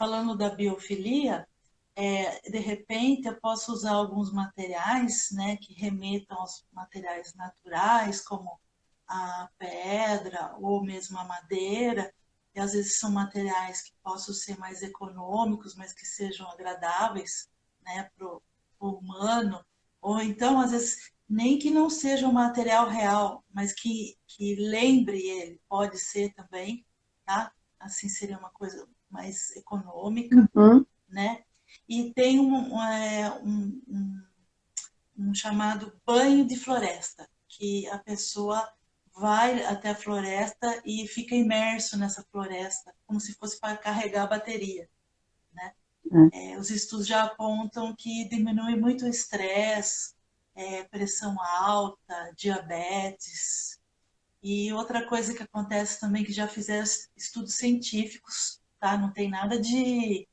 falando da biofilia, de repente eu posso usar alguns materiais, né, que remetam aos materiais naturais, como a pedra ou mesmo a madeira, e às vezes são materiais que possam ser mais econômicos, mas que sejam agradáveis, né, para o humano, ou então às vezes nem que não seja um material real, mas que lembre ele, pode ser também, tá? Assim seria uma coisa mais econômica, Uhum. né? E tem um chamado banho de floresta, que a pessoa vai até a floresta e fica imerso nessa floresta, como se fosse para carregar a bateria, né? É. Os estudos já apontam que diminui muito o estresse, pressão alta, diabetes. E outra coisa que acontece também, que já fizeram estudos científicos, tá? Não tem nada de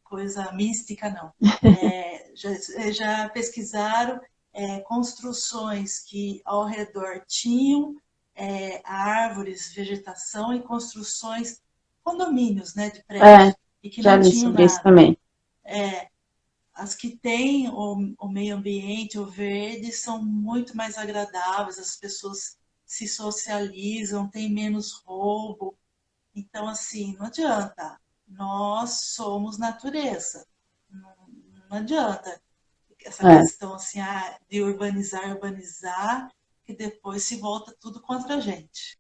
coisa mística, não. Já pesquisaram construções que ao redor tinham árvores, vegetação e construções, condomínios, né, de É, prédios, e que já não li tinham sobre isso nada. também. As que têm o meio ambiente, o verde, são muito mais agradáveis, as pessoas se socializam, tem menos roubo. Então, assim, não adianta. Nós somos natureza. Não, não adianta essa É. questão assim, de urbanizar, urbanizar, que depois se volta tudo contra a gente.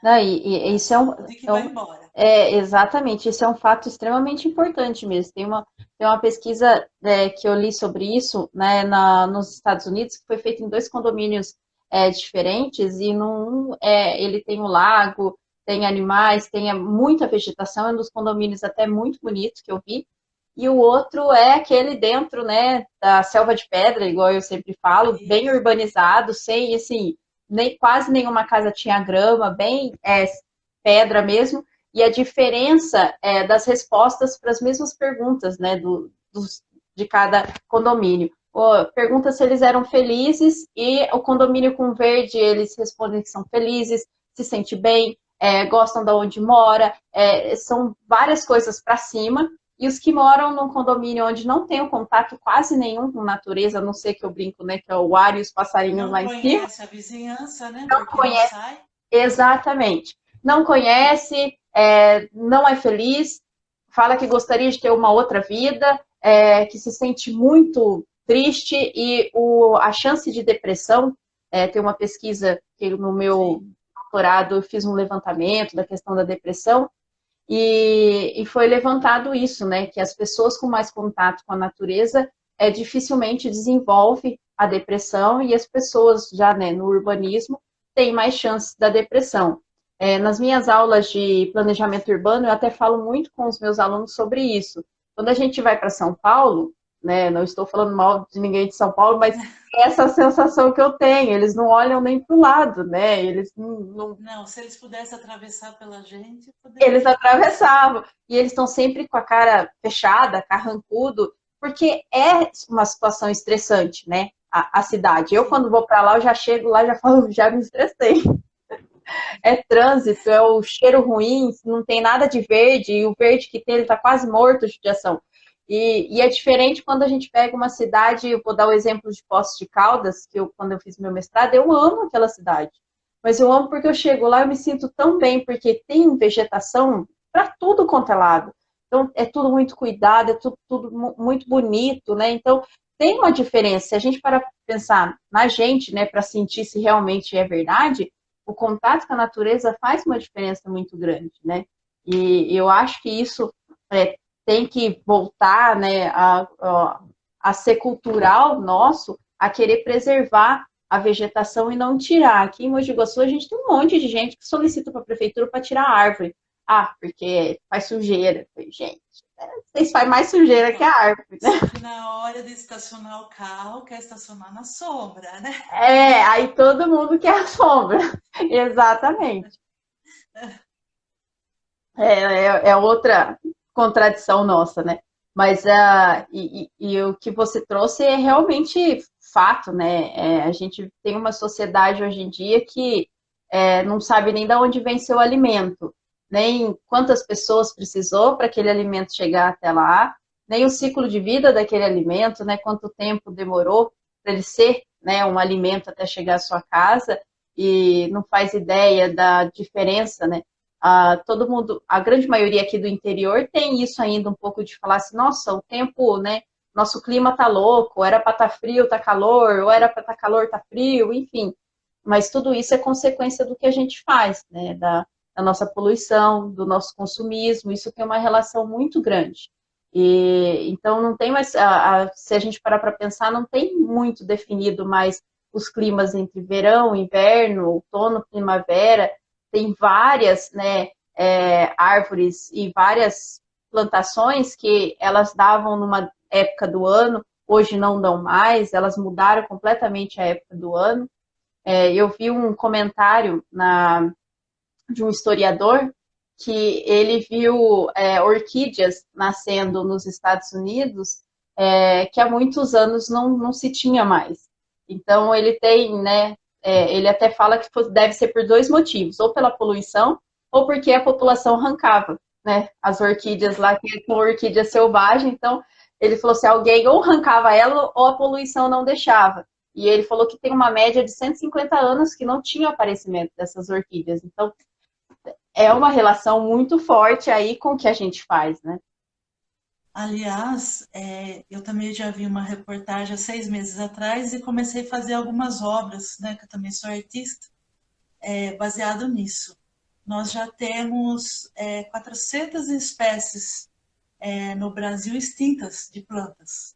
Não, É e a isso é saúde que vai embora. exatamente, isso é um fato extremamente importante mesmo. Tem uma pesquisa que eu li sobre isso, né, nos Estados Unidos, que foi feita em dois condomínios diferentes, e num ele tem um lago, tem animais, tem muita vegetação, é um dos condomínios até muito bonito que eu vi, e o outro é aquele dentro, né, da selva de pedra, igual eu sempre falo, bem Isso. urbanizado, sem, assim, nem, quase nenhuma casa tinha grama, bem pedra mesmo, e a diferença das respostas para as mesmas perguntas, né, de cada condomínio. Pergunta se eles eram felizes, e o condomínio com verde, eles respondem que são felizes, se sente bem, gostam de onde mora, são várias coisas para cima. E os que moram num condomínio onde não tem um contato quase nenhum com natureza, a não ser que eu brinco, né, que é o ar e os passarinhos Não lá em cima, conhece a vizinhança, né? não Porque não conhece sai. exatamente. Não conhece, não é feliz, fala que gostaria de ter uma outra vida, que se sente muito triste, e a chance de depressão, tem uma pesquisa que no meu Sim. doutorado eu fiz um levantamento da questão da depressão, e foi levantado isso, né, que as pessoas com mais contato com a natureza dificilmente desenvolve a depressão, e as pessoas já, né, no urbanismo têm mais chances da depressão. Nas minhas aulas de planejamento urbano, eu até falo muito com os meus alunos sobre isso. Quando a gente vai para São Paulo, né, não estou falando mal de ninguém de São Paulo, mas essa sensação que eu tenho, eles não olham nem para o lado, né? Eles não, Não, se eles pudessem atravessar pela gente, eles poderiam. atravessavam. E eles estão sempre com a cara fechada, carrancudo, porque é uma situação estressante, né? A cidade. Eu, Sim. quando vou para lá, eu já chego lá, já falo, já me estressei. É trânsito, é o cheiro ruim, não tem nada de verde, e o verde que tem, ele está quase morto de judiação. E é diferente quando a gente pega uma cidade, eu vou dar o exemplo de Poços de Caldas, que quando eu fiz meu mestrado, eu amo aquela cidade. Mas eu amo porque eu chego lá, eu me sinto tão bem, porque tem vegetação para tudo quanto é lado. Então, é tudo muito cuidado, é tudo muito bonito, né? Então, tem uma diferença. Se a gente para pensar na gente, né, para sentir se realmente é verdade, o contato com a natureza faz uma diferença muito grande, né? E eu acho que isso tem que voltar, né, a ser cultural nosso, a querer preservar a vegetação e não tirar. Aqui em Mogi Guaçu a gente tem um monte de gente que solicita para a prefeitura para tirar a árvore. Ah, porque faz sujeira. Gente, vocês fazem mais sujeira que Então, a árvore, né? só que na hora de estacionar o carro, quer estacionar na sombra, né? Aí todo mundo quer a sombra. Exatamente. É outra contradição nossa, né? Mas o que você trouxe é realmente fato, né? A gente tem uma sociedade hoje em dia que não sabe nem de onde vem seu alimento. nem quantas pessoas precisou para aquele alimento chegar até lá, nem o ciclo de vida daquele alimento, né, quanto tempo demorou para ele ser, né, um alimento até chegar à sua casa, e não faz ideia da diferença, né? Todo mundo, a grande maioria aqui do interior tem isso ainda um pouco de falar assim, nossa, o tempo, né? Nosso clima tá louco, era para estar frio, tá calor, ou era para estar calor, tá frio, enfim. Mas tudo isso é consequência do que a gente faz, né? Da nossa poluição, do nosso consumismo, isso tem uma relação muito grande. E então não tem mais, se a gente parar para pensar, não tem muito definido mais os climas entre verão, inverno, outono, primavera. Tem várias, né, árvores e várias plantações que elas davam numa época do ano, hoje não dão mais, elas mudaram completamente a época do ano. Eu vi um comentário de um historiador que ele viu orquídeas nascendo nos Estados Unidos que há muitos anos não se tinha mais. Então ele tem, né, ele até fala que deve ser por dois motivos, ou pela poluição, ou porque a população arrancava, né, as orquídeas lá, que são orquídea selvagem, então ele falou assim, alguém ou arrancava ela ou a poluição não deixava. E ele falou que tem uma média de 150 anos que não tinha aparecimento dessas orquídeas. Então, é uma relação muito forte aí com o que a gente faz, né? Aliás, eu também já vi uma reportagem há 6 meses atrás e comecei a fazer algumas obras, né, que eu também sou artista, baseado nisso. Nós já temos 400 espécies no Brasil extintas de plantas.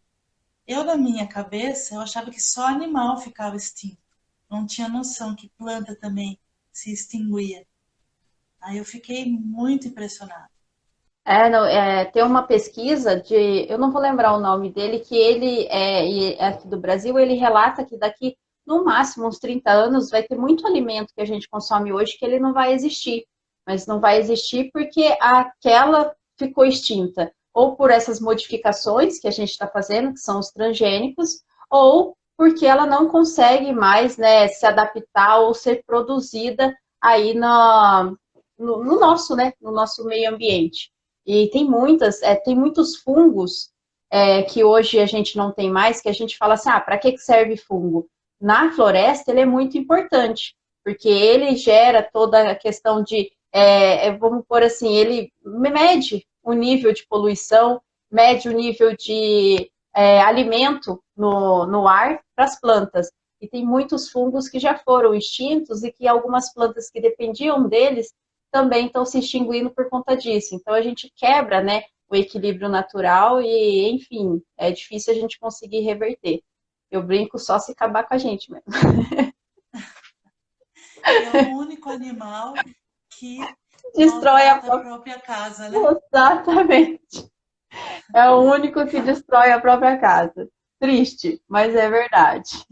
Eu, na minha cabeça, eu achava que só animal ficava extinto. Não tinha noção que planta também se extinguia. Aí eu fiquei muito impressionada. Não, tem uma pesquisa eu não vou lembrar o nome dele, que ele é aqui do Brasil, ele relata que daqui, no máximo, uns 30 anos, vai ter muito alimento que a gente consome hoje que ele não vai existir. Mas não vai existir porque aquela ficou extinta. Ou por essas modificações que a gente está fazendo, que são os transgênicos, ou porque ela não consegue mais, né, se adaptar ou ser produzida aí no nosso, né, no nosso meio ambiente. E tem muitos fungos que hoje a gente não tem mais, que a gente fala assim, para que serve fungo? Na floresta ele é muito importante, porque ele gera toda a questão de, vamos pôr assim, ele mede o nível de poluição, mede o nível de alimento no ar para as plantas. E tem muitos fungos que já foram extintos e que algumas plantas que dependiam deles também estão se extinguindo por conta disso. Então a gente quebra, né, o equilíbrio natural e, enfim, é difícil a gente conseguir reverter. Eu brinco só se acabar com a gente mesmo. É o único animal que Destrói a própria casa, né? Exatamente. É o único que destrói a própria casa. Triste, mas é verdade.